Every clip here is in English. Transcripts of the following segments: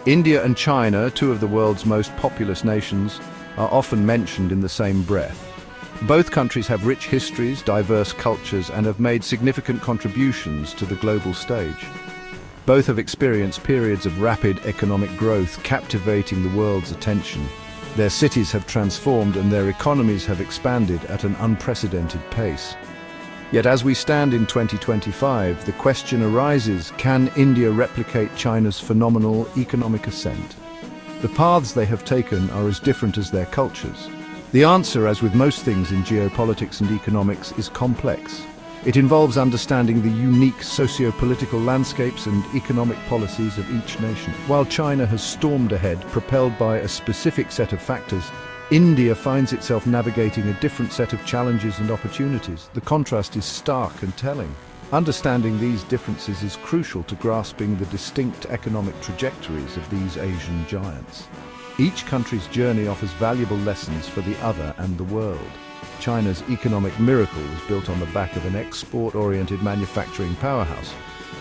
India and China, two of the world's most populous nations, are often mentioned in the same breath. Both countries have rich histories, diverse cultures, and have made significant contributions to the global stage. Both have experienced periods of rapid economic growth, captivating the world's attention. Their cities have transformed and their economies have expanded at an unprecedented pace. Yet as we stand in 2025, the question arises, can India replicate China's phenomenal economic ascent? The paths they have taken are as different as their cultures. The answer, as with most things in geopolitics and economics, is complex. It involves understanding the unique socio-political landscapes and economic policies of each nation. While China has stormed ahead, propelled by a specific set of factors, India finds itself navigating a different set of challenges and opportunities. The contrast is stark and telling. Understanding these differences is crucial to grasping the distinct economic trajectories of these Asian giants. Each country's journey offers valuable lessons for the other and the world. China's economic miracle was built on the back of an export-oriented manufacturing powerhouse.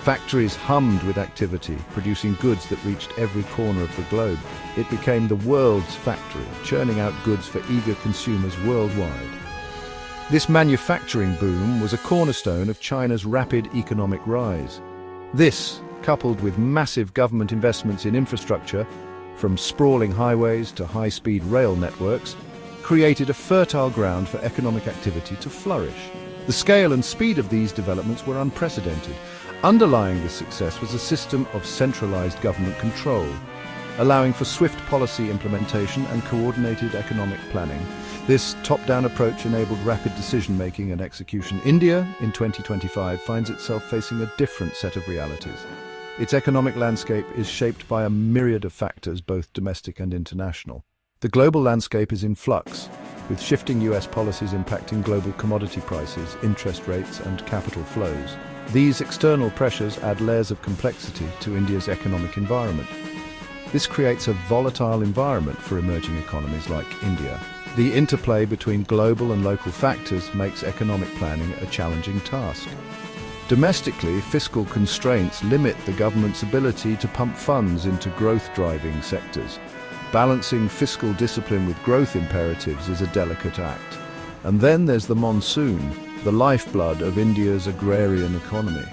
Factories hummed with activity, producing goods that reached every corner of the globe. It became the world's factory, churning out goods for eager consumers worldwide. This manufacturing boom was a cornerstone of China's rapid economic rise. This, coupled with massive government investments in infrastructure, from sprawling highways to high-speed rail networks, created a fertile ground for economic activity to flourish. The scale and speed of these developments were unprecedented. Underlying this success was a system of centralized government control, allowing for swift policy implementation and coordinated economic planning. This top-down approach enabled rapid decision-making and execution. India, in 2025, finds itself facing a different set of realities. Its economic landscape is shaped by a myriad of factors, both domestic and international. The global landscape is in flux, with shifting US policies impacting global commodity prices, interest rates, and capital flows. These external pressures add layers of complexity to India's economic environment. This creates a volatile environment for emerging economies like India. The interplay between global and local factors makes economic planning a challenging task. Domestically, fiscal constraints limit the government's ability to pump funds into growth-driving sectors. Balancing fiscal discipline with growth imperatives is a delicate act. And then there's the monsoon, the lifeblood of India's agrarian economy.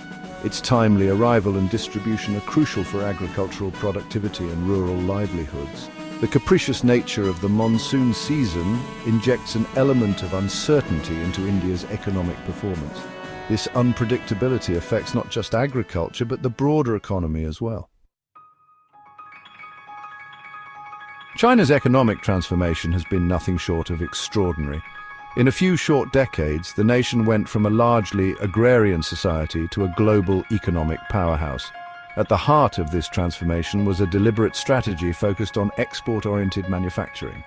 Its timely arrival and distribution are crucial for agricultural productivity and rural livelihoods. The capricious nature of the monsoon season injects an element of uncertainty into India's economic performance. This unpredictability affects not just agriculture, but the broader economy as well. China's economic transformation has been nothing short of extraordinary. In a few short decades, the nation went from a largely agrarian society to a global economic powerhouse. At the heart of this transformation was a deliberate strategy focused on export-oriented manufacturing.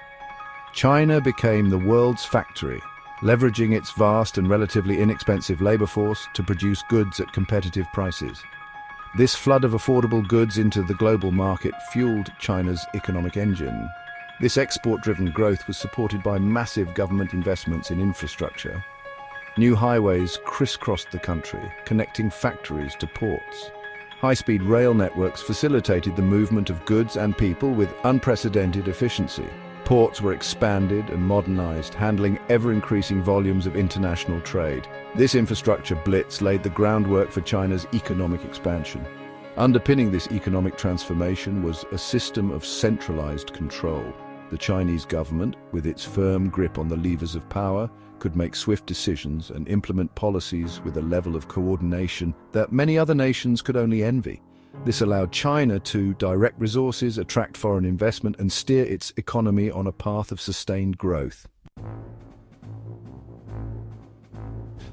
China became the world's factory, leveraging its vast and relatively inexpensive labor force to produce goods at competitive prices. This flood of affordable goods into the global market fueled China's economic engine. This export-driven growth was supported by massive government investments in infrastructure. New highways crisscrossed the country, connecting factories to ports. High-speed rail networks facilitated the movement of goods and people with unprecedented efficiency. Ports were expanded and modernized, handling ever-increasing volumes of international trade. This infrastructure blitz laid the groundwork for China's economic expansion. Underpinning this economic transformation was a system of centralized control. The Chinese government, with its firm grip on the levers of power, could make swift decisions and implement policies with a level of coordination that many other nations could only envy. This allowed China to direct resources, attract foreign investment, and steer its economy on a path of sustained growth.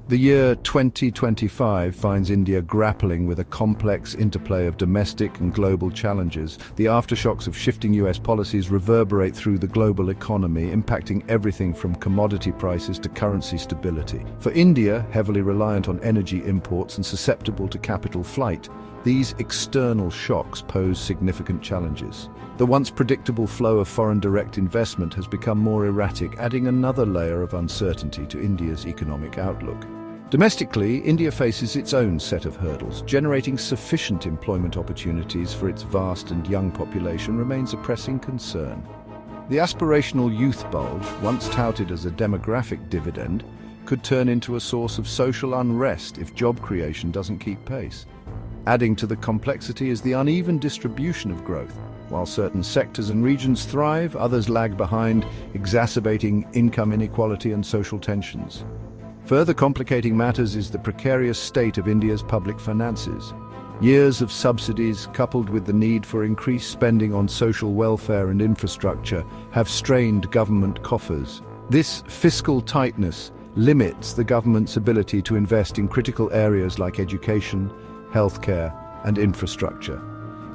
The year 2025 finds India grappling with a complex interplay of domestic and global challenges. The aftershocks of shifting US policies reverberate through the global economy, impacting everything from commodity prices to currency stability. For India, heavily reliant on energy imports and susceptible to capital flight, these external shocks pose significant challenges. The once predictable flow of foreign direct investment has become more erratic, adding another layer of uncertainty to India's economic outlook. Domestically, India faces its own set of hurdles. Generating sufficient employment opportunities for its vast and young population remains a pressing concern. The aspirational youth bulge, once touted as a demographic dividend, could turn into a source of social unrest if job creation doesn't keep pace. Adding to the complexity is the uneven distribution of growth. While certain sectors and regions thrive, others lag behind, exacerbating income inequality and social tensions. Further complicating matters is the precarious state of India's public finances. Years of subsidies, coupled with the need for increased spending on social welfare and infrastructure, have strained government coffers. This fiscal tightness limits the government's ability to invest in critical areas like education, healthcare, and infrastructure,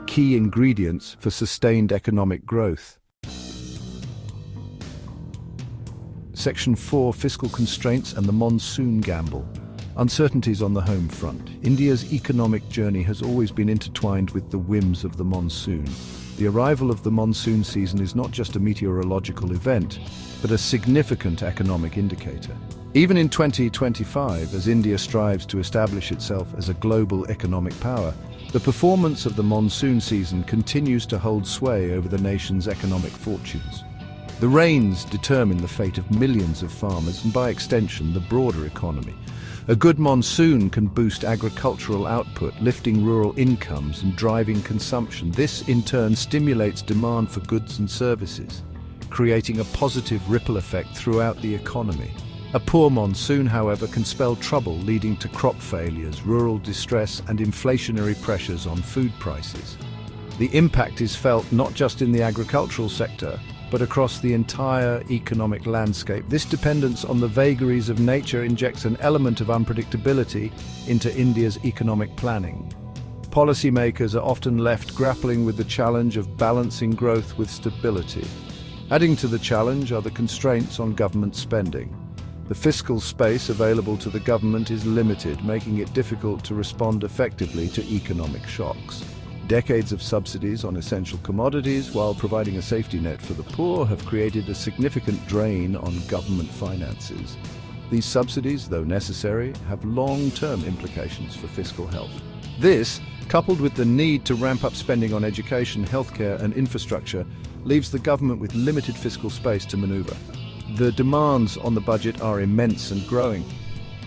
key ingredients for sustained economic growth. Section 4: Fiscal Constraints and the Monsoon Gamble. Uncertainties on the home front. India's economic journey has always been intertwined with the whims of the monsoon. The arrival of the monsoon season is not just a meteorological event, but a significant economic indicator. Even in 2025, as India strives to establish itself as a global economic power, the performance of the monsoon season continues to hold sway over the nation's economic fortunes. The rains determine the fate of millions of farmers and, by extension, the broader economy. A good monsoon can boost agricultural output, lifting rural incomes and driving consumption. This, in turn, stimulates demand for goods and services, creating a positive ripple effect throughout the economy. A poor monsoon, however, can spell trouble, leading to crop failures, rural distress, and inflationary pressures on food prices. The impact is felt not just in the agricultural sector, but across the entire economic landscape. This dependence on the vagaries of nature injects an element of unpredictability into India's economic planning. Policymakers are often left grappling with the challenge of balancing growth with stability. Adding to the challenge are the constraints on government spending. The fiscal space available to the government is limited, making it difficult to respond effectively to economic shocks. Decades of subsidies on essential commodities, while providing a safety net for the poor, have created a significant drain on government finances. These subsidies, though necessary, have long-term implications for fiscal health. This, coupled with the need to ramp up spending on education, healthcare, and infrastructure, leaves the government with limited fiscal space to maneuver. The demands on the budget are immense and growing.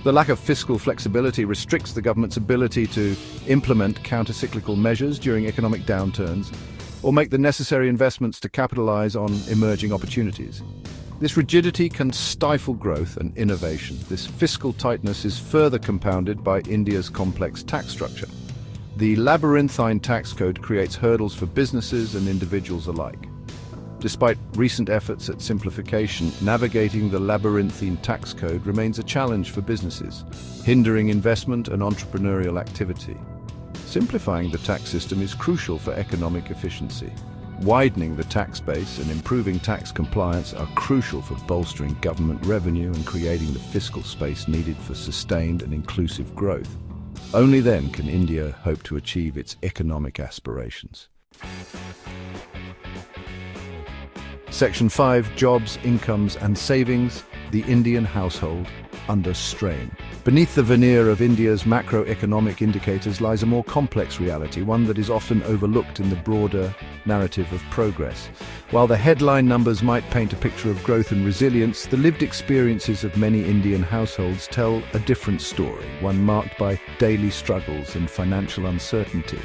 The lack of fiscal flexibility restricts the government's ability to implement counter-cyclical measures during economic downturns or make the necessary investments to capitalize on emerging opportunities. This rigidity can stifle growth and innovation. This fiscal tightness is further compounded by India's complex tax structure. The labyrinthine tax code creates hurdles for businesses and individuals alike. Despite recent efforts at simplification, navigating the labyrinthine tax code remains a challenge for businesses, hindering investment and entrepreneurial activity. Simplifying the tax system is crucial for economic efficiency. Widening the tax base and improving tax compliance are crucial for bolstering government revenue and creating the fiscal space needed for sustained and inclusive growth. Only then can India hope to achieve its economic aspirations. Section 5: Jobs, Incomes and Savings. The Indian household under strain. Beneath the veneer of India's macroeconomic indicators lies a more complex reality, one that is often overlooked in the broader narrative of progress. While the headline numbers might paint a picture of growth and resilience, the lived experiences of many Indian households tell a different story, one marked by daily struggles and financial uncertainty.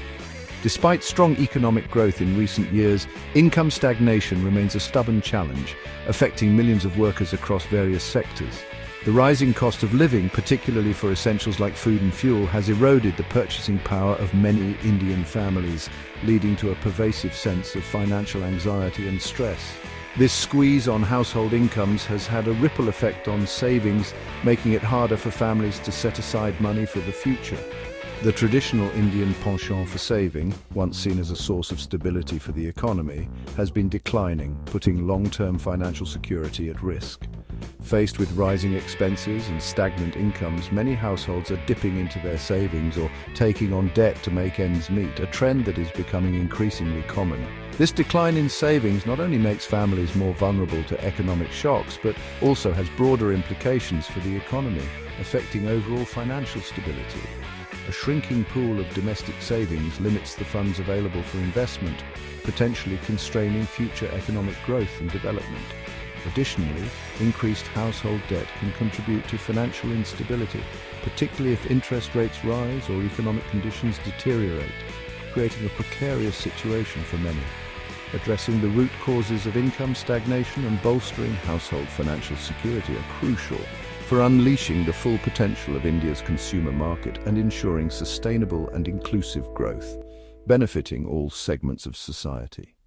Despite strong economic growth in recent years, income stagnation remains a stubborn challenge, affecting millions of workers across various sectors. The rising cost of living, particularly for essentials like food and fuel, has eroded the purchasing power of many Indian families, leading to a pervasive sense of financial anxiety and stress. This squeeze on household incomes has had a ripple effect on savings, making it harder for families to set aside money for the future. The traditional Indian penchant for saving, once seen as a source of stability for the economy, has been declining, putting long-term financial security at risk. Faced with rising expenses and stagnant incomes, many households are dipping into their savings or taking on debt to make ends meet, a trend that is becoming increasingly common. This decline in savings not only makes families more vulnerable to economic shocks, but also has broader implications for the economy, affecting overall financial stability. A shrinking pool of domestic savings limits the funds available for investment, potentially constraining future economic growth and development. Additionally, increased household debt can contribute to financial instability, particularly if interest rates rise or economic conditions deteriorate, creating a precarious situation for many. Addressing the root causes of income stagnation and bolstering household financial security are crucial for unleashing the full potential of India's consumer market and ensuring sustainable and inclusive growth, benefiting all segments of society.